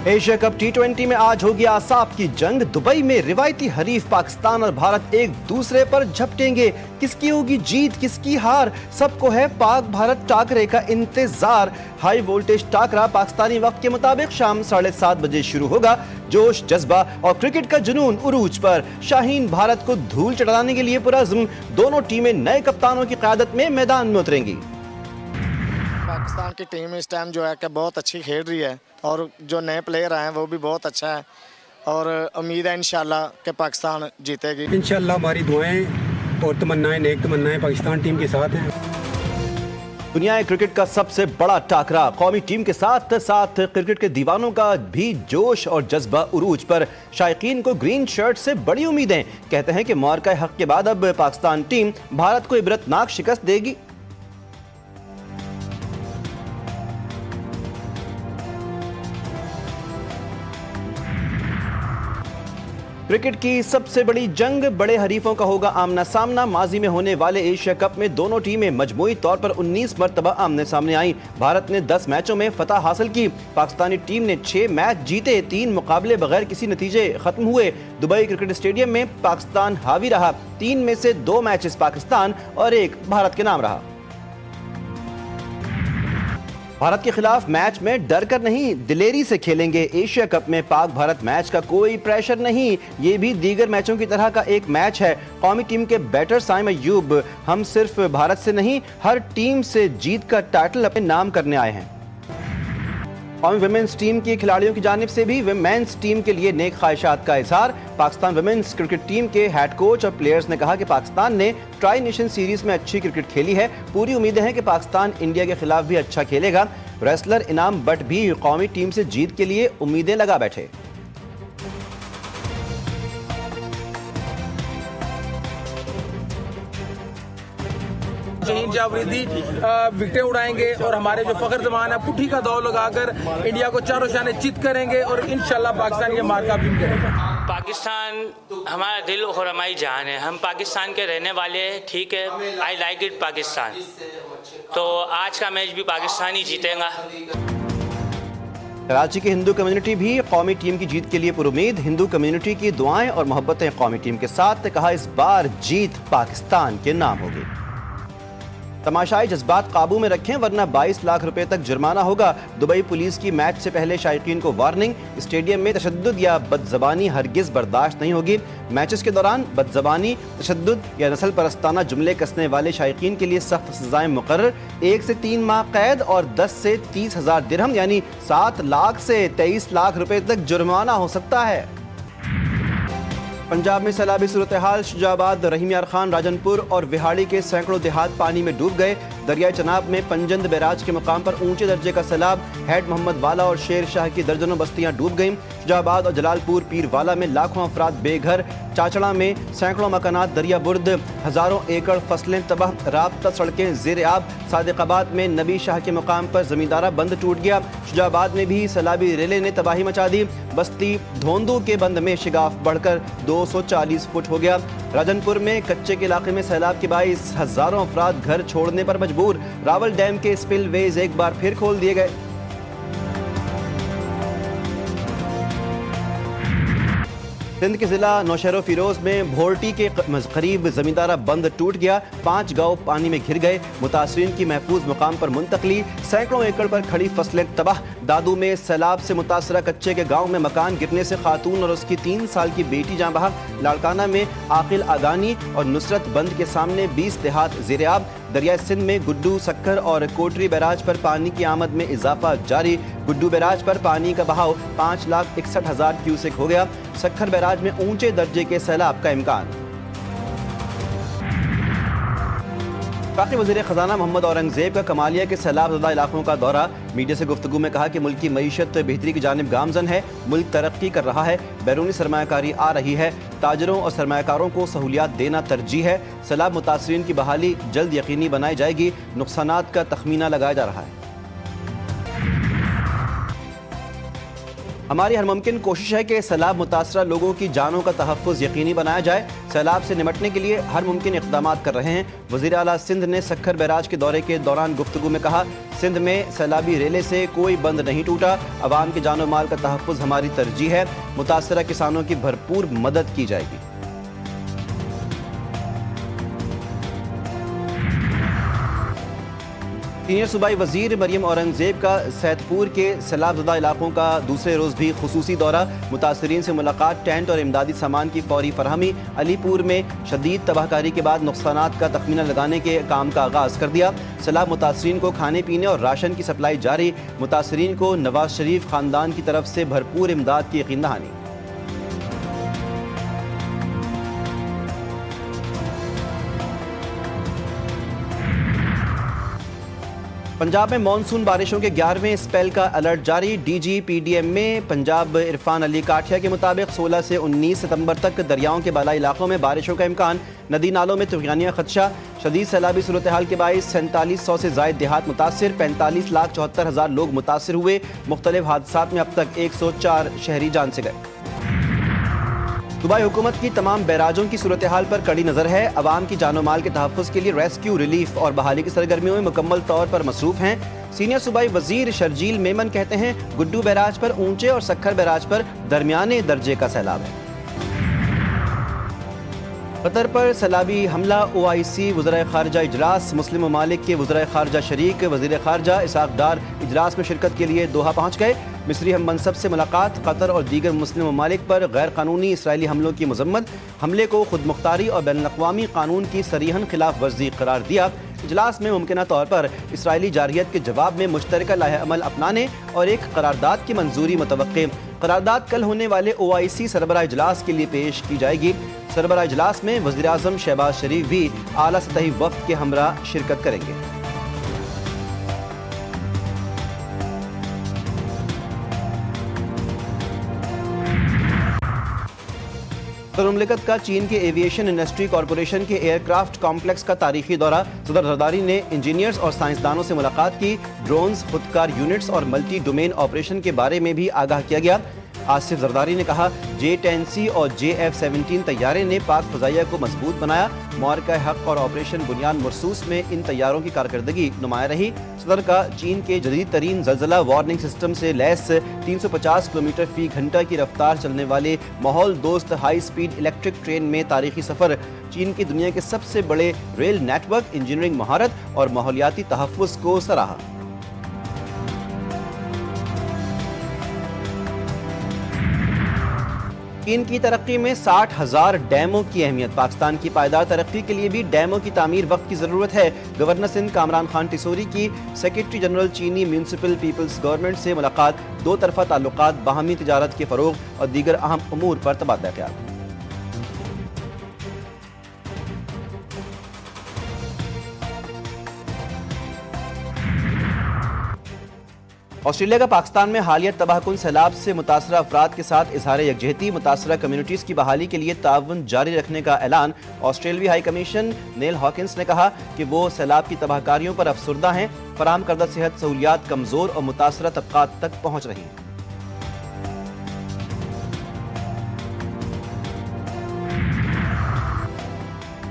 Asia cup टी20 में आज होगी आसाप की जंग। दुबई में रिवायती हरीफ पाकिस्तान और भारत एक दूसरे पर झपटेंगे। किसकी होगी जीत, किसकी हार, सबको है पाक भारत टाकरे का इंतजार। हाई वोल्टेज टाकरा पाकिस्तानी वक्त के मुताबिक शाम 7:30 बजे शुरू होगा। जोश, जज्बा और क्रिकेट का जुनून उरूज पर। शाहीन भारत को धूल चटाने के लिए पुरज़्म। दोनों टीमें नए कप्तानों की क़यादत में मैदान में उतरेंगी। पाकिस्तान की टीम इस टाइम जो है कि बहुत अच्छी खेल रही है और जो नए प्लेयर आए हैं वो भी बहुत अच्छा है और उम्मीद है इंशाल्लाह कि पाकिस्तान जीतेगी। इंशाल्लाह हमारी दुआएं और तमन्नाएं, नेक तमन्नाएं पाकिस्तान टीम के साथ हैं। दुनिया क्रिकेट का सबसे बड़ा टाकरा। कौमी टीम के साथ साथ क्रिकेट के दीवानों का भी जोश और जज्बा उरूज पर। शायकीन को ग्रीन शर्ट से बड़ी उम्मीदें। कहते हैं कि मार्का हक के बाद अब पाकिस्तान टीम भारत को इबरतनाक शिकस्त देगी। क्रिकेट की सबसे बड़ी जंग, बड़े हरीफों का होगा आमना सामना। माजी में होने वाले एशिया कप में दोनों टीमें मजमूई तौर पर 19 मरतबा आमने सामने आई। भारत ने 10 मैचों में फतह हासिल की। पाकिस्तानी टीम ने 6 मैच जीते। 3 मुकाबले बगैर किसी नतीजे खत्म हुए। दुबई क्रिकेट स्टेडियम में पाकिस्तान हावी रहा। 3 में से 2 मैचेस पाकिस्तान और 1 भारत के नाम रहा। भारत के खिलाफ मैच में डर कर नहीं, दिलेरी से खेलेंगे। एशिया कप में पाक भारत मैच का कोई प्रेशर नहीं। ये भी दीगर मैचों की तरह का एक मैच है। कौमी टीम के बैटर साइम अय्यूब, हम सिर्फ भारत से नहीं हर टीम से जीत का टाइटल अपने नाम करने आए हैं। कौमी विमेंस टीम की खिलाड़ियों की जानिब से भी विमेंस टीम के लिए नेक ख्वाहिशात का इजहार। पाकिस्तान विमेंस क्रिकेट टीम के हेड कोच और प्लेयर्स ने कहा कि पाकिस्तान ने ट्राई नेशन सीरीज में अच्छी क्रिकेट खेली है। पूरी उम्मीदें हैं कि पाकिस्तान इंडिया के खिलाफ भी अच्छा खेलेगा। रेसलर इनाम बट भी कौमी टीम से जीत के लिए उम्मीदें लगा बैठे। शहीन जाफरीदी विकेटें उड़ाएंगे और हमारे जो फखर जमान है पुट्ठी का दौर लगाकर इंडिया को चारों शाने चित करेंगे और इंशाल्लाह पाकिस्तान ये मार्का भी करेगा। पाकिस्तान हमारा दिल और हमारी जान है। हम पाकिस्तान के रहने वाले हैं, ठीक है। I like it Pakistan. तो आज का मैच भी पाकिस्तान ही जीतेगा। कराची की हिंदू कम्युनिटी भी कौमी टीम की जीत के लिए पुरुमीद। हिंदू कम्युनिटी की दुआएं और मोहब्बतें कौमी टीम के साथ। कहा इस बार जीत पाकिस्तान के नाम होगी। तमाशाई जज्बात काबू में रखें वरना 22 लाख रुपए तक जुर्माना होगा। दुबई पुलिस की मैच से पहले शायकीन को वार्निंग। स्टेडियम में तशद्दुद या बदजबानी हरगिज बर्दाश्त नहीं होगी। मैचेस के दौरान बदजबानी, तशद्दुद या नस्ल परस्ताना जुमले कसने वाले शायकीन के लिए सख्त सजाएं मुकर्रर। 1 से 3 माह कैद और 10 से 30,000 दिरहम यानी 7 लाख से 23 लाख रुपए तक जुर्माना हो सकता है। पंजाब में सैलाबी सूरत हाल। शुजाबाद, रहीम यार खान, राजनपुर और विहाड़ी के सैकड़ों देहात पानी में डूब गए। दरियाई चनाब में पंजंद बैराज के मुकाम पर ऊंचे दर्जे का सैलाब। हेड मोहम्मद वाला और शेर शाह की दर्जनों बस्तियां डूब गईं। शुजाबाद और जलालपुर पीर वाला में लाखों अफराद बेघर। चाचड़ा में सैकड़ों मकानात दरिया बुर्द। हजारों एकड़ फसलें तबाह। राबता सड़कें ज़ेर आब। सादिकाबाद में नबी शाह के मुकाम पर जमींदारा बंद टूट गया। शुजाबाद में भी सैलाबी रेले ने तबाही मचा दी। बस्ती धोंदू के बंद में शिगाफ बढ़कर 240 फुट हो गया। राजनपुर में कच्चे के इलाके में सैलाब के बाइस हजारों अफराद घर छोड़ने पर मजबूर। रावल डैम के स्पिल वेज एक बार फिर खोल दिए गए। सिंध के जिला नौशहरो फिरोज में भोरटी के करीब जमींदारा बंद टूट गया। 5 गांव पानी में घिर गए। मुतासरीन की महफूज मुकाम पर मुंतकली। सैकड़ों एकड़ पर खड़ी फसलें तबाह। दादू में सैलाब से मुतासरा कच्चे के गांव में मकान गिरने से खातून और उसकी 3 साल की बेटी जाँ बहक। लाड़काना में आकिल आगानी और नुसरत बंद के सामने 20 देहात ज़ेर आब। दरिया सिंध में गुड्डू, सक्खर और कोटरी बैराज पर पानी की आमद में इजाफा जारी। गुड्डू बैराज पर पानी का बहाव 5,61,000 क्यूसेक हो गया। सक्खर बैराज में ऊंचे दर्जे के सैलाब का इम्कान। वफाकी वज़ीर ख़ज़ाना मोहम्मद औरंगज़ेब का कमालिया के सैलाब ज़दा इलाकों का दौरा। मीडिया से गुफ्तगू में कहा कि मुल्क की मईशत बेहतरी की जानिब गामज़न है। मुल्क तरक्की कर रहा है। बैरूनी सरमायाकारी आ रही है। ताजरों और सरमायाकारों को सहूलियात देना तरजीह है। सैलाब मुतासरीन की बहाली जल्द यकीनी बनाई जाएगी। नुकसानात का तखमीना लगाया जा रहा है। हमारी हर मुमकिन कोशिश है कि सैलाब मुतासरा लोगों की जानों का तहफ़्फ़ुज़ यकीनी बनाया जाए। सैलाब से निमटने के लिए हर मुमकिन इक़दाम कर रहे हैं। वज़ीर आला सिंध ने सक्खर बैराज के दौरे के दौरान गुफ्तगू में कहा, सिंध में सैलाबी रेले से कोई बंद नहीं टूटा। अवाम के जानो माल का तहफ़्फ़ुज़ हमारी तरजीह है। मुतासरा किसानों की भरपूर मदद की जाएगी। सीनियर सूबाई वजीर मरियम औरंगजेब का सैदपुर के सैलाबज़दा इलाकों का दूसरे रोज़ भी खुसूसी दौरा। मुतासरीन से मुलाकात, टेंट और इमदादी सामान की फौरी फरहमी। अलीपुर में शदीद तबाहकारी के बाद नुकसानात का तखमीना लगाने के काम का आगाज़ कर दिया। सैलाब मुतासरीन को खाने पीने और राशन की सप्लाई जारी। मुतासरीन को नवाज शरीफ ख़ानदान की तरफ से भरपूर इमदाद की यकीन दहानी। पंजाब में मानसून बारिशों के 11वें स्पेल का अलर्ट जारी। डीजी पीडीएम में पंजाब इरफान अली काठिया के मुताबिक 16 से 19 सितंबर तक दरियाओं के बालाई इलाकों में बारिशों का इम्कान। नदी नालों में तूफ़ानी खदशा। शदीद सैलाबी सूरत हाल के बाइस 4700 से ज़ायद देहात मुतासिर। 45,74,000 लोग मुतासिर हुए। मुख्तलिफ हादसात में अब तक 104 शहरी जान से गए। सूबाई हुकूमत की तमाम बैराजों की सूरत हाल पर कड़ी नज़र है। अवाम की जानो माल के तहफ़्फ़ुज़ के लिए रेस्क्यू, रिलीफ और बहाली की सरगर्मियों में मुकम्मल तौर पर मसरूफ़ हैं। सीनियर सूबाई वजीर शर्जील मेमन कहते हैं, गुड्डू बैराज पर ऊंचे और सक्खर बैराज पर दरमियाने दर्जे का सैलाब है। कतर पर सैलाबी हमला। OIC वज़राए ख़ारजा इजलास। मुस्लिम ममालिक के वज़राए ख़ारजा शरीक। वज़ीर ख़ारजा इसहाक़ डार इजलास में शिरकत के लिए दोहा पहुँच गए। मिस्री हम मनसब से मुलाकात। कतर और दीगर मुस्लिम ममालिक पर गैर कानूनी इसराइली हमलों की मज़म्मत। हमले को खुद मुख्तारी और बैनुल-अक़वामी कानून की सरीहन खिलाफ वर्जी करार दिया। इजलास में मुमकिना तौर पर इसराइली जारहियत के जवाब में मुश्तरका लाहे अमल अपनाने और एक करारदाद की मंजूरी मुतवक्के। करारदाद कल होने वाले OIC सरबराह इजलास के लिए पेश की जाएगी। सरबराह इजलास में वज़ीर आज़म शहबाज शरीफ भी आला सतही वफ़द के हमरा शिरकत करेंगे। सदर मुमलिकत का चीन के एविएशन इंडस्ट्री कॉरपोरेशन के एयरक्राफ्ट कॉम्प्लेक्स का तारीखी दौरा। सदर जरदारी ने इंजीनियर्स और साइंसदानों से मुलाकात की। ड्रोन्स, खुदकार यूनिट्स और मल्टी डोमेन ऑपरेशन के बारे में भी आगाह किया गया। आसिफ जरदारी ने कहा, J-10C और JF-17 तैयारे ने पाक फ़ज़ाइया को मजबूत बनाया। मुआरका हक़ और ऑपरेशन बुनियाद मरसूस में इन तैयारों की कारकर्दगी नुमाया रही। सदर का चीन के जदीद तरीन ज़लज़ला वार्निंग सिस्टम से लैस 350 किलोमीटर फ़ी घंटा की रफ्तार चलने वाले माहौल दोस्त हाई स्पीड इलेक्ट्रिक ट्रेन में तारीखी सफ़र। चीन की दुनिया के सबसे बड़े रेल नेटवर्क, इंजीनियरिंग महारत और माहौलियाती तहफ़्फ़ुज़ को सराहा। चीन की तरक्की में 60,000 डैमों की अहमियत। पाकिस्तान की पायदार तरक्की के लिए भी डैमों की तामीर वक्त की ज़रूरत है। गवर्नर सिंध कामरान खान टिसोरी की सेक्रेटरी जनरल चीनी म्यूनसिपल पीपल्स गवर्नमेंट से मुलाकात। दो तरफा ताल्लुकात, बाहमी तिजारत के फ़रोग़ और दीगर अहम उमूर पर तबादला ख्याल। ऑस्ट्रेलिया का पाकिस्तान में हालिया तबाहकुन सैलाब से मुतासरा अफराद के साथ इजहार यकजहती। मुतासरा कम्यूनिटीज़ की बहाली के लिए ताउन जारी रखने का ऐलान। ऑस्ट्रेलियाई हाई कमीशन नेल हॉकिंस ने कहा कि वो सैलाब की तबाहकारियों पर अफसुर्दा हैं। फराहम करदा सेहत सहूलियात कमज़ोर और मुतासरा तबकात तक पहुँच रही हैं।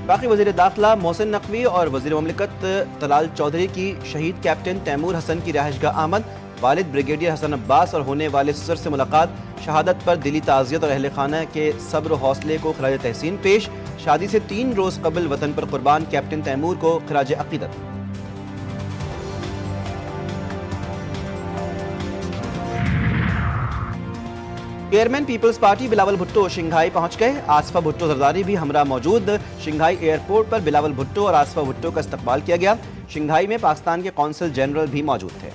बाकी वज़ीर दाखिला मोहसिन नकवी और वज़ीर मुमलिकत तलाल चौधरी की शहीद कैप्टन तैमूर हसन की रिहाइशगाह आमद। वालिद ब्रिगेडियर हसन अब्बास और होने वाले ससुर से मुलाकात। शहादत पर दिली ताज़ियत और अहले खाना के सब्र हौसले को खिराज तहसीन पेश। शादी से 3 रोज़ कबल वतन पर कुर्बान कैप्टन तैमूर को खिराज अक़ीदत। Chairman peoples party Bilawal Bhutto Shanghai पहुंच गए। आसफा भुट्टो जरदारी भी हमरा मौजूद। शंघाई एयरपोर्ट पर बिलावल भुट्टो और आसफा भुट्टो का इस्तकबाल किया गया। शंघाई में पाकिस्तान के कौंसल जनरल भी मौजूद थे।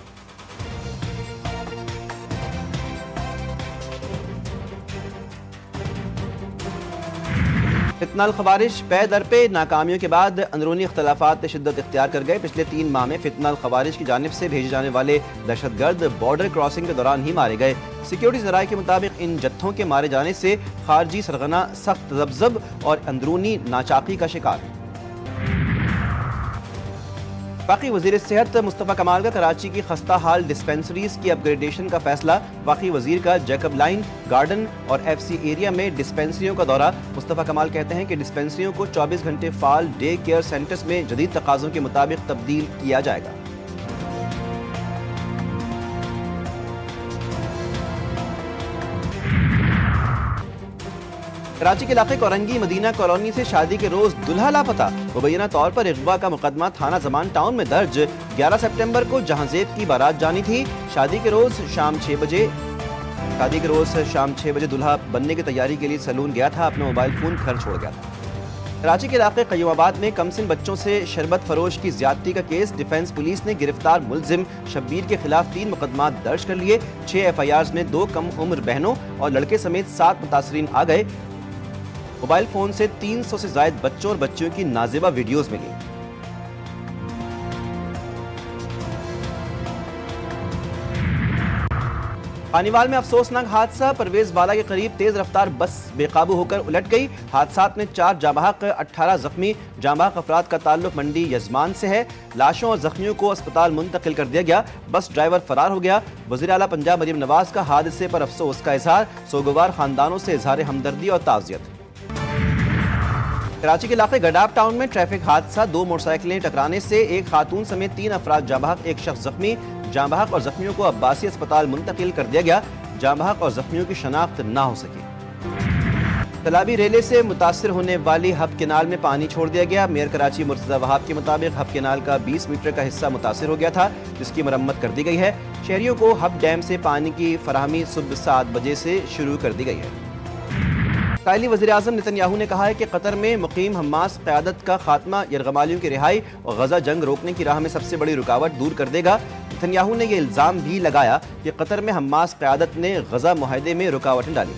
फितनाल खवारिश पे दर पे नाकामियों के बाद अंदरूनी इख्तलाफात शिद्दत इख्तियार कर गए। पिछले 3 माह में फितनाल खवारिश की जानिब से भेजे जाने वाले दहशतगर्द बॉर्डर क्रॉसिंग के दौरान ही मारे गए। सिक्योरिटी ज़राए के मुताबिक इन जत्थों के मारे जाने से खारजी सरगना सख्त ज़ब्ज़ब और अंदरूनी नाचाकी का शिकार है। وفاقی وزیر صحت مصطفیٰ کمال کا کراچی کی خستہ حال ڈسپینسریز کی اپ گریڈیشن کا فیصلہ۔ وفاقی وزیر کا جیکب لائن، گارڈن اور ایف سی ایریا میں ڈسپینسریوں کا دورہ۔ مصطفیٰ کمال کہتے ہیں کہ ڈسپینسریوں کو 24 گھنٹے فعال ڈے کیئر سینٹرز میں جدید تقاضوں کے مطابق تبدیل کیا جائے گا۔ کراچی کے علاقے کورنگی مدینہ کالونی سے شادی کے روز دلہا لاپتہ۔ مبینہ طور پر اغوا کا مقدمہ تھانہ زمان ٹاؤن میں درج۔ 11 سپٹمبر کو جہاں زیب کی بارات جانی تھی۔ شادی کے روز شام 6 بجے دلہا بننے کی تیاری کے لیے سیلون گیا تھا، اپنا موبائل فون گھر چھوڑ گیا تھا۔ کراچی کے علاقے قیوم آباد میں کم سن بچوں سے شربت فروش کی زیادتی کا کیس۔ ڈیفنس پولیس نے گرفتار ملزم شبیر کے خلاف 3 مقدمات درج کر لیے۔ 6 ایف آئی آرز میں 2 کم عمر بہنوں اور لڑکے سمیت 7 متاثرین آ گئے۔ موبائل فون سے 300 سے زائد بچوں اور بچیوں کی نازیبہ ویڈیوز ملی۔ خانیوال میں افسوسناک حادثہ۔ پرویز بالا کے قریب تیز رفتار بس بے قابو ہو کر الٹ گئی۔ حادثات میں 4 جاں بحق 18 زخمی۔ جاں بحق افراد کا تعلق منڈی یزمان سے ہے۔ لاشوں اور زخمیوں کو اسپتال منتقل کر دیا گیا۔ بس ڈرائیور فرار ہو گیا۔ وزیر اعلیٰ پنجاب مریم نواز کا حادثے پر افسوس کا اظہار۔ سوگوار خاندانوں سے اظہار ہمدردی اور تعزیت۔ کراچی کے علاقے گڈاب ٹاؤن میں ٹریفک حادثہ۔ 2 موٹر سائیکلیں ٹکرانے سے ایک خاتون سمیت 3 افراد جاں بحق، 1 شخص زخمی۔ جاں بحق اور زخمیوں کو عباسی اسپتال منتقل کر دیا گیا۔ جاں بحق اور زخمیوں کی شناخت نہ ہو سکی۔ تالابی ریلے سے متاثر ہونے والی ہب کینال میں پانی چھوڑ دیا گیا۔ میئر کراچی مرتضی وہاب کے مطابق ہب کینال کا 20 میٹر کا حصہ متاثر ہو گیا تھا، جس کی مرمت کر دی گئی ہے۔ شہریوں کو ہب ڈیم سے پانی کی فراہمی صبح 7 بجے سے شروع کر دی گئی ہے۔ اسرائیلی وزیراعظم نتن یاہو نے کہا ہے کہ قطر میں مقیم حماس قیادت کا خاتمہ یرغمالیوں کی رہائی اور غزہ جنگ روکنے کی راہ میں سب سے بڑی رکاوٹ دور کر دے گا۔ نتن یاہو نے یہ الزام بھی لگایا کہ قطر میں حماس قیادت نے غزہ معاہدے میں رکاوٹیں ڈالی۔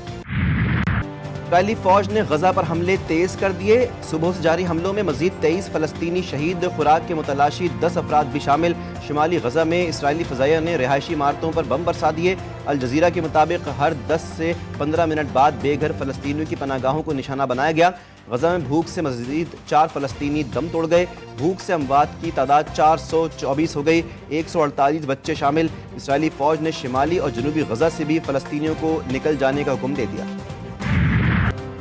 اسرائیلی فوج نے غزہ پر حملے تیز کر دیے۔ صبح سے جاری حملوں میں مزید 23 فلسطینی شہید، خوراک کے متلاشی 10 افراد بھی شامل۔ شمالی غزہ میں اسرائیلی فضائیہ نے رہائشی عمارتوں پر بم برسا دیے۔ الجزیرہ کے مطابق ہر 10 سے 15 منٹ بعد بے گھر فلسطینیوں کی پناہ گاہوں کو نشانہ بنایا گیا۔ غزہ میں بھوک سے مزید 4 فلسطینی دم توڑ گئے۔ بھوک سے اموات کی تعداد 424 ہو گئی، 148 بچے شامل۔ اسرائیلی فوج نے شمالی اور جنوبی غزہ سے بھی فلسطینیوں کو نکل جانے کا حکم دے دیا۔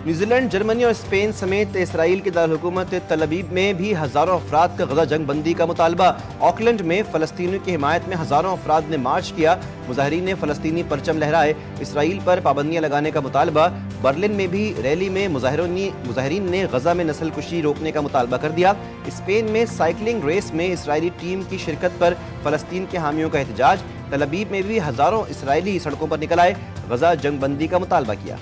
نیوزی لینڈ، جرمنی اور اسپین سمیت اسرائیل کے دارالحکومت تل ابیب میں بھی ہزاروں افراد کا غزہ جنگ بندی کا مطالبہ۔ آکلینڈ میں فلسطینیوں کی حمایت میں ہزاروں افراد نے مارچ کیا۔ مظاہرین نے فلسطینی پرچم لہرائے، اسرائیل پر پابندیاں لگانے کا مطالبہ۔ برلن میں بھی ریلی میں مظاہرین نے غزہ میں نسل کشی روکنے کا مطالبہ کر دیا۔ اسپین میں سائیکلنگ ریس میں اسرائیلی ٹیم کی شرکت پر فلسطین کے حامیوں کا احتجاج۔ تل ابیب میں بھی ہزاروں اسرائیلی سڑکوں پر نکل آئے، غزہ جنگ بندی کا مطالبہ کیا۔